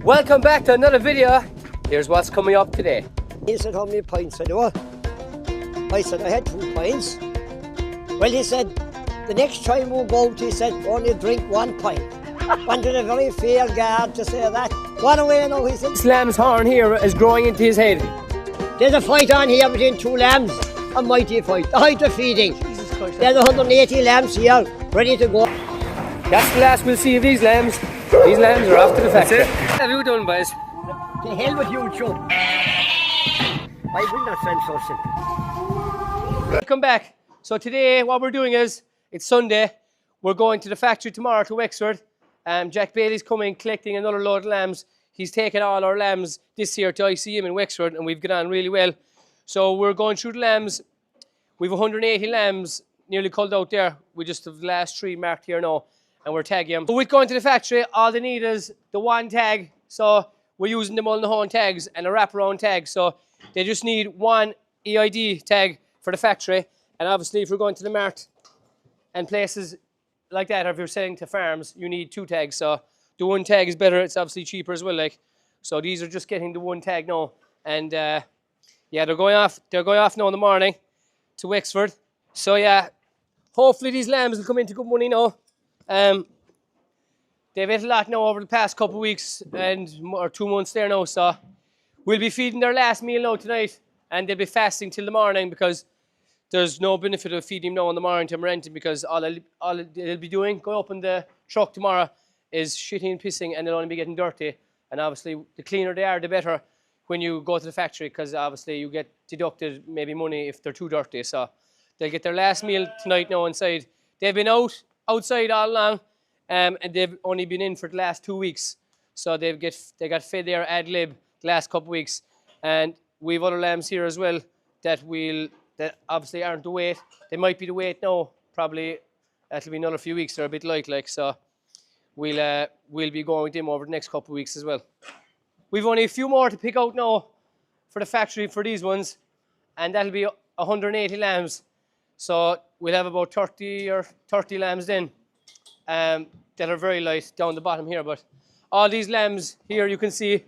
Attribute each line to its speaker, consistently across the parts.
Speaker 1: Welcome back to another video. Here's what's coming up today.
Speaker 2: He said, how many pints I do? I said, I had 2 pints. Well, he said, the next time we'll go out, he said, only drink 1 pint. Wanted a very fair guard to say that. What away now, he said.
Speaker 1: This lamb's horn here is growing into his head.
Speaker 2: There's a fight on here between 2 lambs. A mighty fight. The height of feeding.
Speaker 1: Jesus Christ.
Speaker 2: There's 180 lambs here, ready to go.
Speaker 1: That's the last we'll see of these lambs. These lambs are off to the factory. What have you done, boys?
Speaker 2: To hell with you, Joe. I will not send something.
Speaker 1: Welcome back. So today what we're doing is, it's Sunday. We're going to the factory tomorrow to Wexford. Jack Bailey's coming, collecting another load of lambs. He's taken all our lambs this year to ICM in Wexford, and we've got on really well. So we're going through the lambs. We've 180 lambs nearly culled out there. We just have the last 3 marked here now, and we're tagging them. But with going to the factory, all they need is the 1 tag. So we're using the Mullinahone tags and a wraparound tag. So they just need 1 EID tag for the factory. And obviously, if you're going to the mart and places like that, or if you're selling to farms, you need 2 tags. So the 1 tag is better. It's obviously cheaper as well. Like, so these are just getting the 1 tag now. And yeah, they're going off. They're going off now in the morning to Wexford. So yeah, hopefully these lambs will come into good money now. They've ate a lot now over the past couple of weeks or 2 months there now. So we'll be feeding their last meal now tonight, and they'll be fasting till the morning because there's no benefit of feeding them now in the morning to renting, because all they'll be doing, going up in the truck tomorrow, is shitting and pissing, and they'll only be getting dirty. And obviously, the cleaner they are, the better when you go to the factory, because obviously you get deducted maybe money if they're too dirty. So they'll get their last meal tonight now inside. They've been outside all along, and they've only been in for the last 2 weeks. So they got fed there ad lib the last couple of weeks. And we've other lambs here as well that obviously aren't the weight. They might be the weight now. Probably that'll be another few weeks. They're a bit light, like, so we'll be going with them over the next couple of weeks as well. We've only a few more to pick out now for the factory for these ones, and that'll be 180 lambs. So we'll have about 30 lambs then that are very light down the bottom here. But all these lambs here, you can see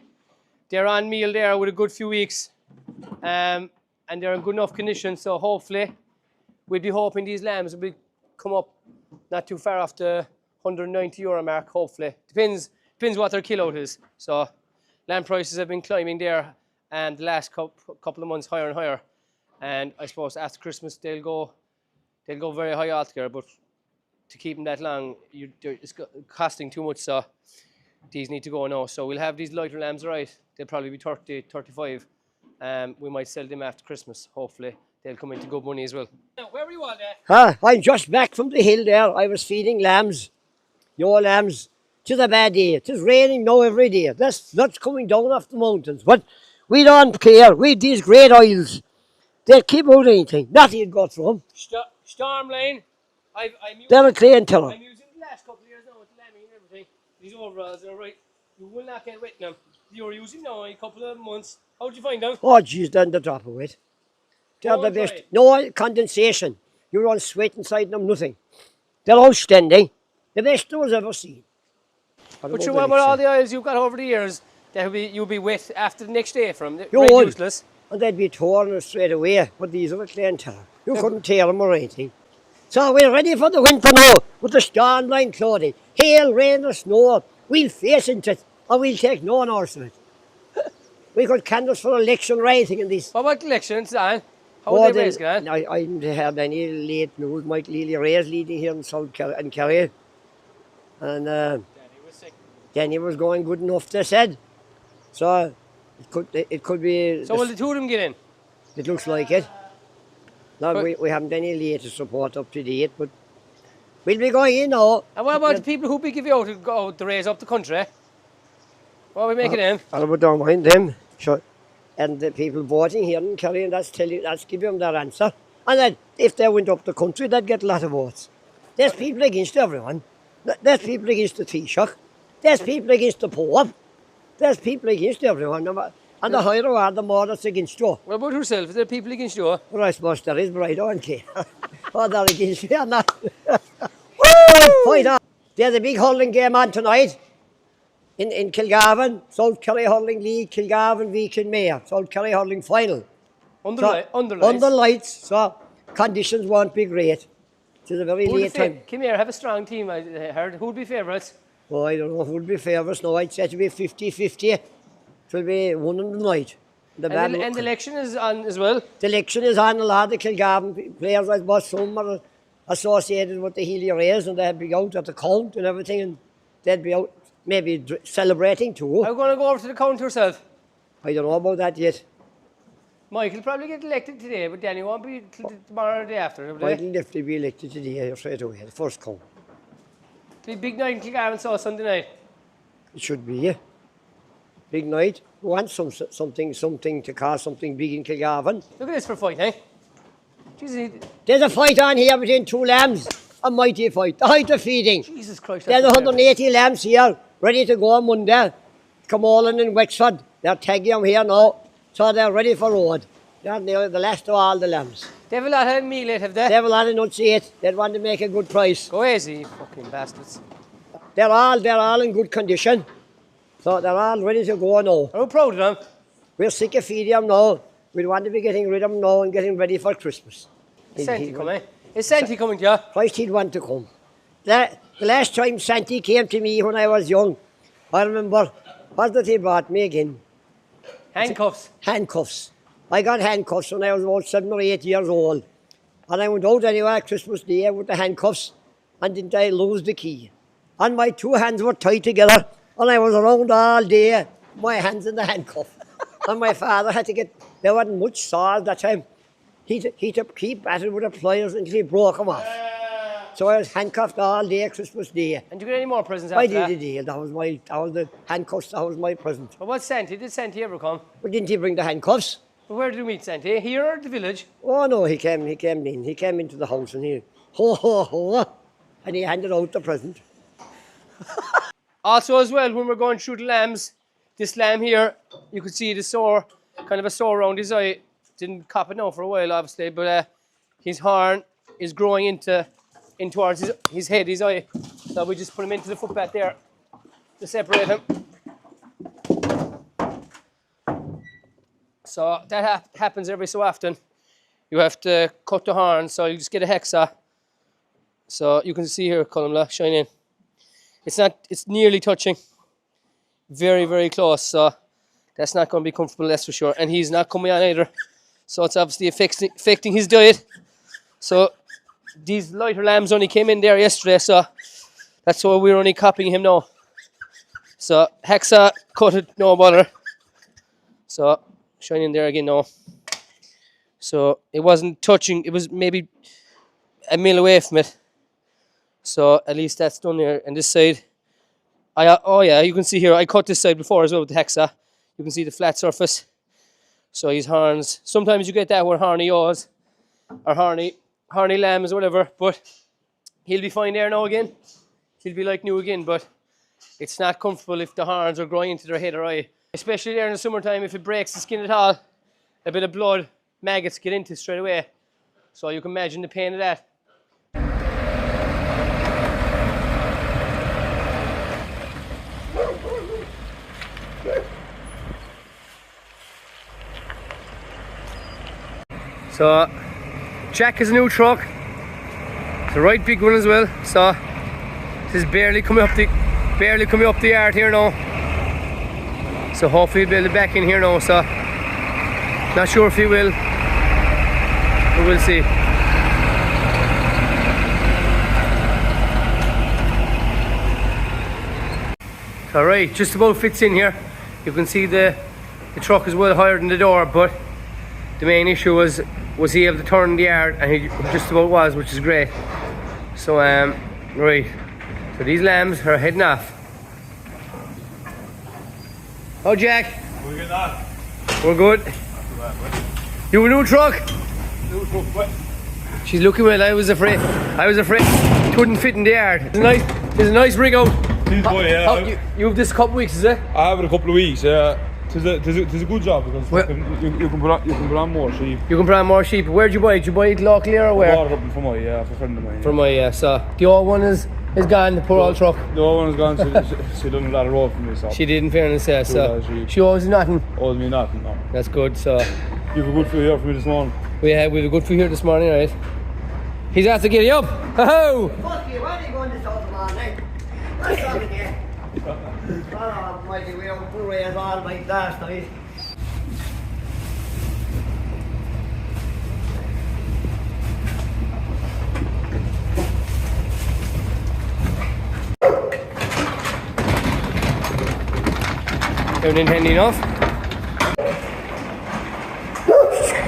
Speaker 1: they're on meal there with a good few weeks, and they're in good enough condition. So hopefully, we'd be hoping these lambs will come up not too far off the €190 mark. Hopefully, depends what their kilo is. So lamb prices have been climbing there, and the last couple of months higher and higher. And I suppose after Christmas they'll go very high altogether. But to keep them that long, it's costing too much. So these need to go now. So we'll have these lighter lambs, right? They'll probably be 30, 35. We might sell them after Christmas. Hopefully they'll come into good money as well. Now, where were you on there?
Speaker 2: I'm just back from the hill there. I was feeding lambs. Your lambs. 'Tis a bad day. 'Tis raining now every day. That's coming down off the mountains. But we don't care. We these great oils. They'll keep out anything. Nothing got through them.
Speaker 1: Storm Lane.
Speaker 2: They're a clientele.
Speaker 1: I'm using the last couple of years now with the lambing and everything. These overalls are right. You will not get wet in them. You were using now in a couple of months. How did you find them?
Speaker 2: Oh, geez, then the drop of it. They're the best.
Speaker 1: Dry.
Speaker 2: No condensation. You don't sweat inside them, nothing. They're outstanding. The best those ever seen.
Speaker 1: But you remember all the oils you've got over the years, you'll be wet after the next day from them.
Speaker 2: You
Speaker 1: Red
Speaker 2: would.
Speaker 1: useless.
Speaker 2: And they'd be torn straight away. But these are a clientele. You couldn't tear them or anything. So we're ready for the winter now with the storm line clothing. Hail, rain or snow, we'll face into it, and we'll take no notice of it. We got candles for election writing in this.
Speaker 1: What about elections, Dan? How are they raised, man?
Speaker 2: I haven't heard any late news. Michael Lely Ray's leading here in South Kerry. And Danny was going good enough, they said. So it could be.
Speaker 1: So will the 2 of them get in?
Speaker 2: It looks like it. No, we haven't any latest report up to date, but we'll be going in now.
Speaker 1: And what about the people who be giving out to go out to raise up the country? What are we making them?
Speaker 2: I don't mind them. Sure. And the people voting here in Kerry, and that's giving them their answer. And then if they went up the country, they'd get a lot of votes. There's people against everyone. There's people against the Taoiseach. There's people against the Pope. There's people against everyone. And the higher you are, the more that's against you.
Speaker 1: What about yourself? Is there people against you?
Speaker 2: Well, I suppose there is, but I don't care. Oh, they're against me or not. Fight on. There's a big hurling game on tonight. in Kilgarvan, South Kerry Hurling League, Kilgarvan v Kinmare, South Kerry Hurling final.
Speaker 1: Under
Speaker 2: Under
Speaker 1: lights.
Speaker 2: lights, so conditions won't be great. It is a very late time.
Speaker 1: Come here, have a strong team. I heard. Who'd be favourites?
Speaker 2: Oh, I don't know who would be favourites now. I'd say it will be 50-50. It will be one on the night.
Speaker 1: And the election is on as well.
Speaker 2: The election is on. A lot of the Kilgarvan players, I suppose, some are associated with the Healy Rays, and they'd be out at the count and everything, and they'd be out maybe celebrating too.
Speaker 1: I'm going to go over to the count yourself.
Speaker 2: I don't know about that yet.
Speaker 1: Michael probably get elected today, but Danny won't be till tomorrow or the day after.
Speaker 2: Michael definitely be elected today, straight away, the first count.
Speaker 1: It'll be big night in Kilgarvan, so Sunday night.
Speaker 2: It should be, yeah. Big night. We want something to cause something big in Kilgarvan.
Speaker 1: Look at this for a fight, eh? Jesus,
Speaker 2: There's a fight on here between two lambs. A mighty fight. The height of feeding.
Speaker 1: Jesus Christ.
Speaker 2: There's 180 lambs here, ready to go on Monday. Camolan and Wexford. They're tagging them here now. So they're ready for road. They're the last of all the lambs.
Speaker 1: They have a lot of meal, have they?
Speaker 2: They have a lot of nuts eat. They want to make a good price.
Speaker 1: Go easy, fucking bastards.
Speaker 2: They're all in good condition. So they're all ready to go now.
Speaker 1: I'm proud of them.
Speaker 2: We're sick of feeding them now. We want to be getting rid of them now and getting ready for Christmas.
Speaker 1: Is Santi coming? Is Santi coming to you?
Speaker 2: Christ, he'd want to come. The last time Santi came to me when I was young, I remember, what did he brought me again?
Speaker 1: Handcuffs.
Speaker 2: Handcuffs. I got handcuffs when I was about 7 or 8 years old. And I went out anyway Christmas Day with the handcuffs, and didn't I lose the key. And my two hands were tied together, and I was around all day, my hands in the handcuff. And my father had to there wasn't much saws that time. He took keep at it with the pliers until he broke them off. So I was handcuffed all day Christmas Day.
Speaker 1: And did you get any more presents after
Speaker 2: I
Speaker 1: that?
Speaker 2: did a deal. That was the handcuffs, that was my present.
Speaker 1: But what's Santi? Did Santi ever come?
Speaker 2: But didn't he bring the handcuffs?
Speaker 1: Well, where did you meet Santi? Here or at the village?
Speaker 2: Oh no, he came in. He came into the house and he, ho ho ho, and he handed out the present.
Speaker 1: Also as well, when we're going through the lambs, this lamb here, you could see the sore, kind of a sore around his eye. Didn't cop it now for a while, obviously, but his horn is growing in towards his head, his eye. So we just put him into the footpath there to separate him. So that happens every so often. You have to cut the horn, so you just get a hexa. So you can see here, Columla, shine in. It's nearly touching. Very, very close, so that's not going to be comfortable, that's for sure. And he's not coming on either. So it's obviously affecting his diet. So these lighter lambs only came in there yesterday, so that's why we're only copying him now. So hexa, cut it, no bother. So shine in there again now. So it wasn't touching, it was maybe a mil away from it. So at least that's done there. And this side, oh yeah, you can see here, I cut this side before as well with the hexa. You can see the flat surface. So his horns, sometimes you get that with horny yaws or horny lambs or whatever, but he'll be fine there now again. He'll be like new again, but it's not comfortable if the horns are growing into their head or eye. Especially there in the summertime, if it breaks the skin at all, a bit of blood, maggots get into it straight away. So you can imagine the pain of that. So Jack is a new truck. It's a right big one as well. So this is barely coming up the yard here now. So hopefully he'll be able to back in here now. So not sure if he will, but we'll see. All right, just about fits in here. You can see the truck is well higher than the door, but the main issue was he able to turn the yard, and he just about was, which is great. So right, so these lambs are heading off. Oh Jack,
Speaker 3: We're getting on.
Speaker 1: we're good. You a new truck?
Speaker 3: New truck, what?
Speaker 1: She's looking well. I was afraid it wouldn't fit in the yard. It's a nice rig out.
Speaker 3: This boy, yeah.
Speaker 1: You have this a couple of weeks, is it?
Speaker 3: I have it a couple of weeks, yeah. 'tis a good job because
Speaker 1: Well-
Speaker 3: you can put on more sheep.
Speaker 1: You can put on more sheep. Where'd you buy it? Did you buy it locally or where?
Speaker 3: Bought it up from my for a friend of mine.
Speaker 1: From my, so the old one is gone, the poor old truck.
Speaker 3: The old one's gone. She done a lot of road for me. So
Speaker 1: She did, in fairness, yeah,
Speaker 3: lot
Speaker 1: so
Speaker 3: of sheep.
Speaker 1: she owes you nothing.
Speaker 3: owes me nothing. No.
Speaker 1: That's good, so
Speaker 3: You have a good food here for me this morning.
Speaker 1: we have a good food here this morning, right? He's after getting up. Ho-ho!
Speaker 2: Fuck you, why are you going this out of my night? What's wrong with you? Oh, mighty, we were two rays all night last night.
Speaker 1: Everything handy enough?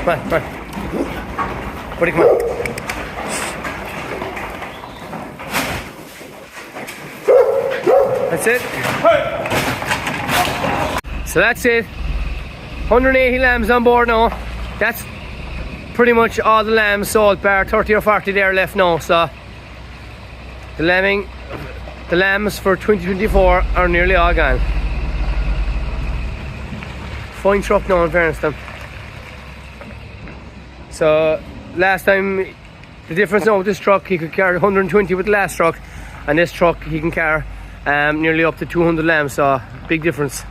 Speaker 1: Come on, come on. Buddy, come on. That's it. So that's it. 180 lambs on board now. That's pretty much all the lambs sold, bar 30 or 40 there left now. So the lambs for 2024 are nearly all gone. Fine truck now, in fairness to them. So last time, the difference now with this truck, he could carry 120 with the last truck, and this truck he can carry nearly up to 200 lambs, so big difference.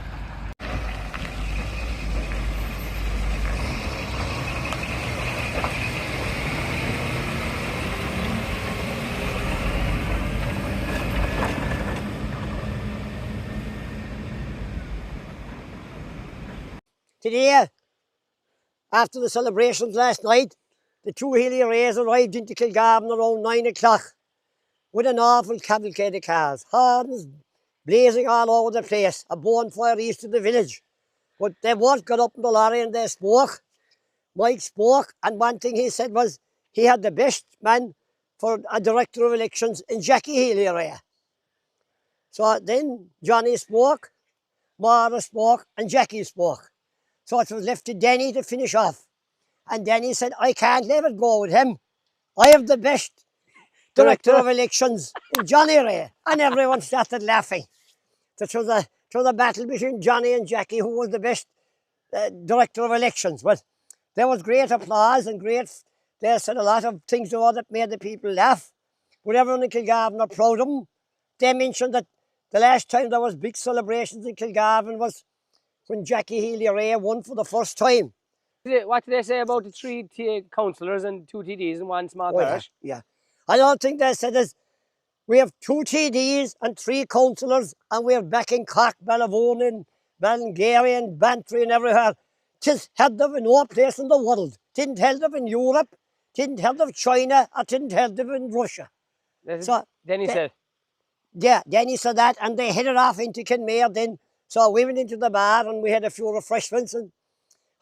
Speaker 2: Today, after the celebrations last night, the two Healy Rays arrived into Kilgarvan around 9 o'clock with an awful cavalcade of cars, horns blazing all over the place, a bonfire east of the village. But they both got up in the lorry and they spoke. Mike spoke, and one thing he said was he had the best man for a director of elections in Jackie Healy Ray. So then Johnny spoke, Mara spoke, and Jackie spoke. So it was left to Denny to finish off. And Denny said, I can't let it go with him. I have the best director of elections in Johnny Ray. And everyone started laughing. So it was a battle between Johnny and Jackie, who was the best director of elections. But there was great applause and they said a lot of things there that made the people laugh. But everyone in Kilgarvan are proud of them. They mentioned that the last time there was big celebrations in Kilgarvan was when Jackie Healy Ray won for the first time.
Speaker 1: What did they say about the three councillors and two TDs and one small parish?
Speaker 2: Yeah. I don't think they said this. We have two TDs and three councillors, and we're back in Cork, Ballyvoon, Ballingeary and Bantry and everywhere. Tis held of in no place in the world. Didn't held of in Europe, didn't held of China, or didn't held of in Russia. So
Speaker 1: Then he said,
Speaker 2: yeah, then he said that, and they headed off into Kenmare then. So we went into the bar and we had a few refreshments, and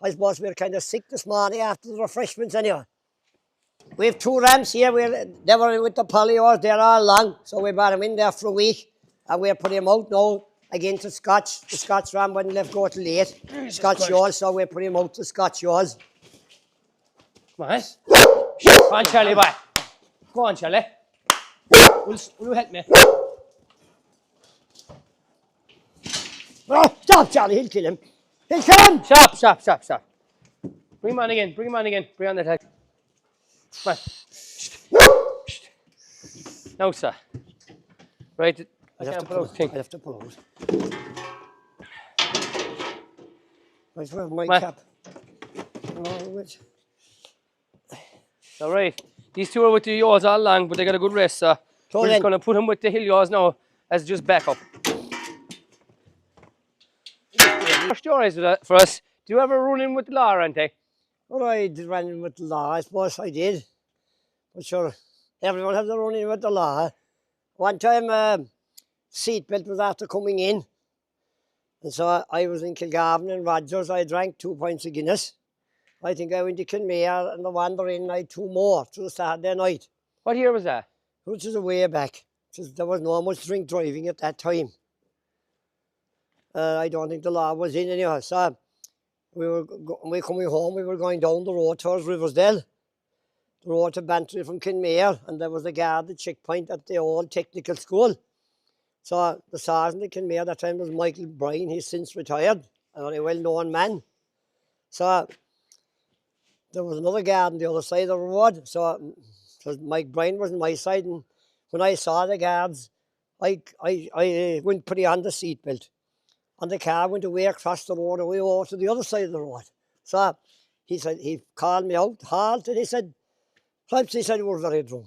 Speaker 2: I suppose we were kind of sick this morning after the refreshments anyway. We have two rams here. They were with the Polyors, they're all long, so we brought them in there for a week, and we're putting them out now again to Scotch. The Scotch ram wouldn't let go till late. Scotch Yaws, so we're putting them out to Scotch Yaws.
Speaker 1: come on. Come on, Charlie, boy. Go on, Charlie. Will you help me?
Speaker 2: Oh, stop, Charlie, he'll kill him. He'll kill him!
Speaker 1: Stop. Bring him on again, bring on the tag. Come on. Now, sir. Right, I can't put out the thing.
Speaker 2: I have to pull out. Right, where's my
Speaker 1: Ma.
Speaker 2: cap? Oh, which?
Speaker 1: All right. These two are with the yaws all along, but they got a good rest, so
Speaker 2: So
Speaker 1: we're
Speaker 2: then-
Speaker 1: just going to put them with the hill yaws now as just backup. First stories for us. Do you ever run in with the law, Ante?
Speaker 2: Well, I did run in with the law, I suppose I did. But sure, everyone has to run in with the law. One time, seatbelt was after coming in. And so I was in Kilgarvan and Rogers. I drank 2 pints of Guinness. I think I went to Kenmare and the wander in, I had two more to Saturday night,
Speaker 1: What year was that?
Speaker 2: which is a way back. There was no much drink driving at that time. I don't think the law was in anyhow. So we coming home, we were going down the road towards Riversdale, the road to Bantry from Kenmare, and there was a guarded checkpoint at the old technical school. So the sergeant at Kenmare that time was Michael Bryan. He's since retired. a very well-known man. So there was another garden the other side of the road. So Mike Bryan was on my side, and when I saw the guards, I went pretty on the seatbelt. And the car went away across the road, away over to the other side of the road. So he called me out, halt, and he said, perhaps he said you were very drunk.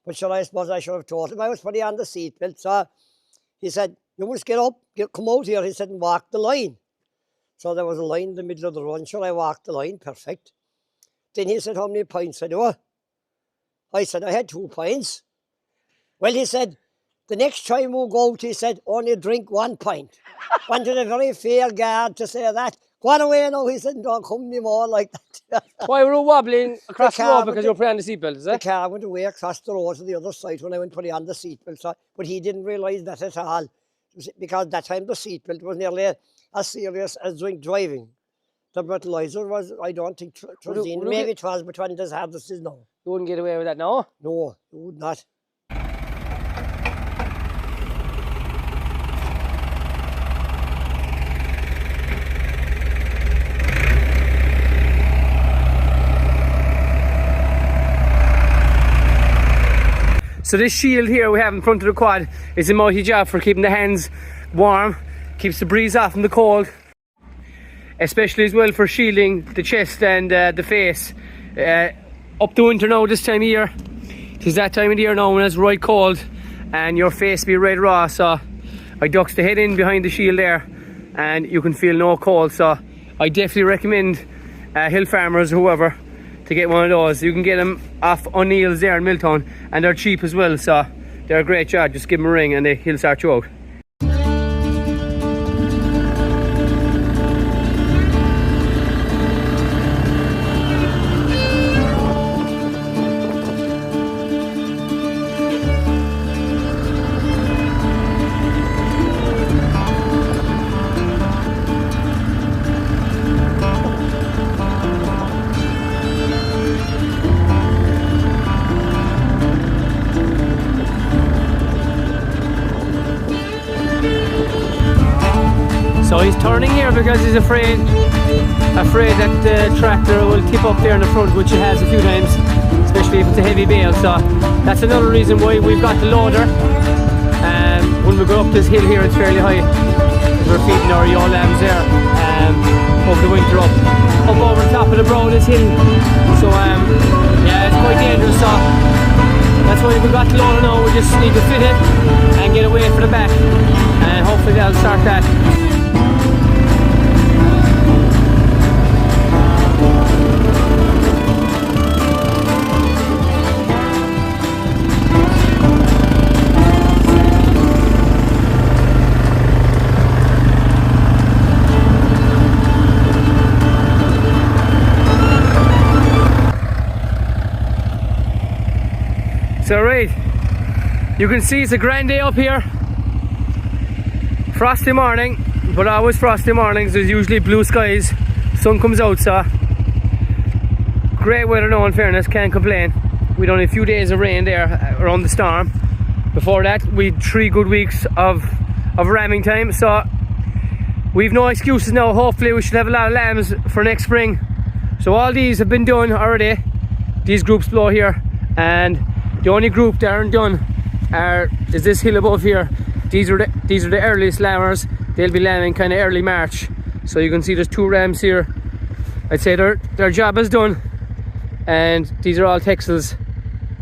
Speaker 2: But sure, I suppose I should have told him I was pretty on the seatbelt. So he said, you must get up, come out here, he said, and walk the line. So there was a line in the middle of the road. Sure, I walked the line, perfect. Then he said, how many pints I do? I said, I had 2 pints. Well, he said, the next time we go out, he said, only drink 1 pint. Wanted a very fair guard to say that. Go on away now, he said, don't come anymore like that.
Speaker 1: Why were you wobbling across the
Speaker 2: car
Speaker 1: road because you were putting on the seatbelt, is
Speaker 2: The
Speaker 1: it?
Speaker 2: car went away across the road to the other side when I went putting on the seatbelt. So, but he didn't realise that at all. Because that time the seatbelt was nearly as serious as drink driving. The breathalyzer was, I don't think, maybe it was, but it wasn't as hard as it is now.
Speaker 1: You wouldn't get away with that now?
Speaker 2: No, you would not.
Speaker 1: So this shield here we have in front of the quad is a mighty job for keeping the hands warm, keeps the breeze off from the cold, especially as well for shielding the chest and the face. Up the winter now, this time of year, it is that time of the year now when it's right cold and your face be red raw, so I ducks the head in behind the shield there and you can feel no cold. So I definitely recommend hill farmers or whoever to get one of those. You can get them off O'Neill's there in Milltown and they're cheap as well, so they're a great job. Just give them a ring and he'll sort you out. So he's turning here because he's afraid that the tractor will tip up there in the front, which it has a few times, especially if it's a heavy bale. So that's another reason why we've got the loader. When we go up this hill here, it's fairly high. We're feeding our ewe lambs there over the winter up over the top of the brow of this hill. So yeah, it's quite dangerous. So that's why we've got the loader now. We just need to fit it and get away for the back, and hopefully that'll start that. So right, you can see it's a grand day up here. Frosty morning, but always frosty mornings. There's usually blue skies, sun comes out, so great weather now in fairness, can't complain. We'd only a few days of rain there around the storm. Before that we had 3 good weeks of ramming time, so we've no excuses now. Hopefully we should have a lot of lambs for next spring. So all these have been done already, these groups below here, and the only group that aren't done is this hill above here. These are the earliest lambers. They'll be lambing kind of early March. So you can see there's 2 rams here. I'd say their job is done, and these are all Texels.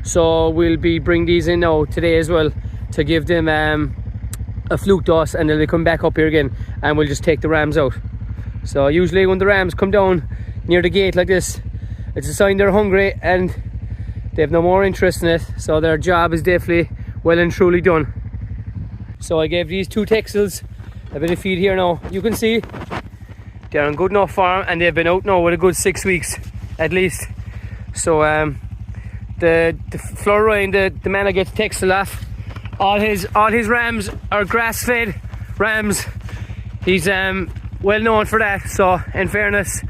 Speaker 1: So we'll be bringing these in now today as well to give them a fluke dose, and then they come back up here again, and we'll just take the rams out. So usually when the rams come down near the gate like this, it's a sign they're hungry and they have no more interest in it, so their job is definitely well and truly done. So I gave these 2 Texels a bit of feed here now. You can see they're in good enough form, and they've been out now with a good 6 weeks at least. So the Florine, the man that gets Texel off, all his rams are grass-fed rams. He's well known for that. So in fairness,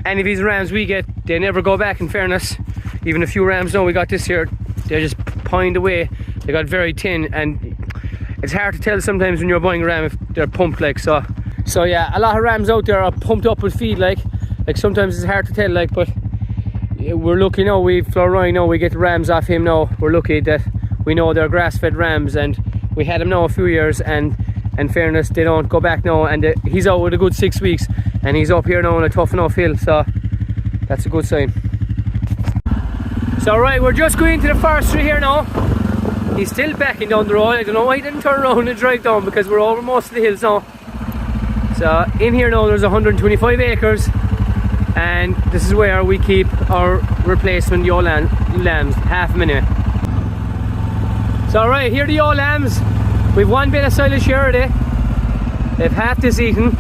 Speaker 1: any of these rams we get, they never go back, in fairness. Even a few rams now we got this year, they're just pined away. They got very thin, and it's hard to tell sometimes when you're buying a ram if they're pumped like. So So yeah, a lot of rams out there are pumped up with feed, like sometimes it's hard to tell, like, but we're lucky now. Florine now, we get the rams off him now. We're lucky that we know they're grass-fed rams, and we had him now a few years, and in fairness, they don't go back now, and he's out with a good 6 weeks, and he's up here now on a tough enough hill, so that's a good sign. So right, we're just going to the forestry here now. He's still backing down the road. I don't know why he didn't turn around and drive down, because we're over most of the hills now. So in here now there's 125 acres, and this is where we keep our replacement ewe lambs, half of them anyway. So right, here are the ewe lambs. We've one bit of silage here already. They've half this eaten.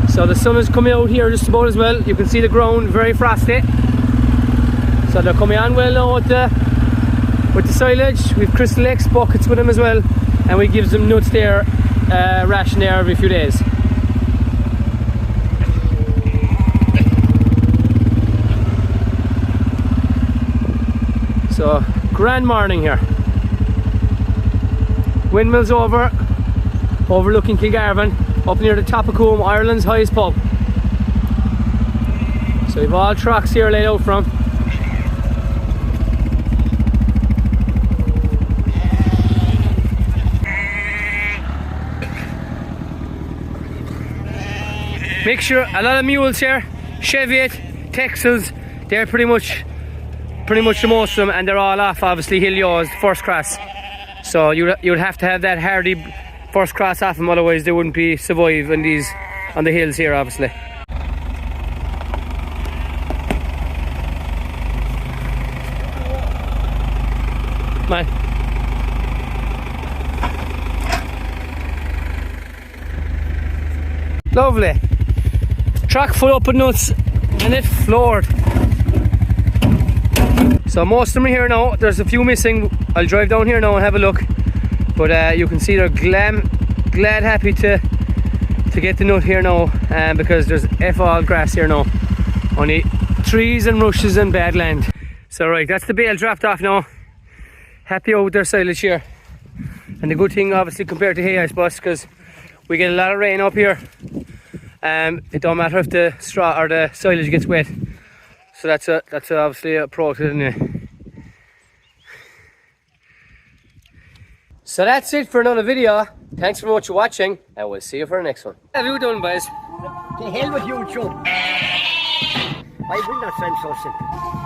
Speaker 1: So the sun is coming out here just about as well. You can see the ground very frosty. So they're coming on well now with the silage. We've Crystal X buckets with them as well, and we give them nuts there, ration there every few days. So grand morning here. Windmills overlooking Kilgarvan, up near the top of Coombe, Ireland's highest pub. So we've all trucks here laid out from. Mixture, a lot of mules here, Cheviot, Texels, they're pretty much the most of them, and they're all off obviously hill yaws, first cross. So you'd have to have that hardy first cross off them, otherwise they wouldn't be survive on the hills here obviously. Man. Lovely. Track full up with nuts, and it floored. So most of them are here now. There's a few missing. I'll drive down here now and have a look. But you can see they're glad happy to get the nut here now, because there's all grass here now. Only trees and rushes and bad land. So right, that's the bale dropped off now. Happy out with their silage here. And the good thing obviously compared to hay, I suppose, because we get a lot of rain up here. It don't matter if the straw or the silage gets wet. So that's obviously a pro to it anyway. So that's it for another video. Thanks very much for watching, and we'll see you for the next one. What have you done, boys?
Speaker 2: The hell with YouTube. I will not send so simple.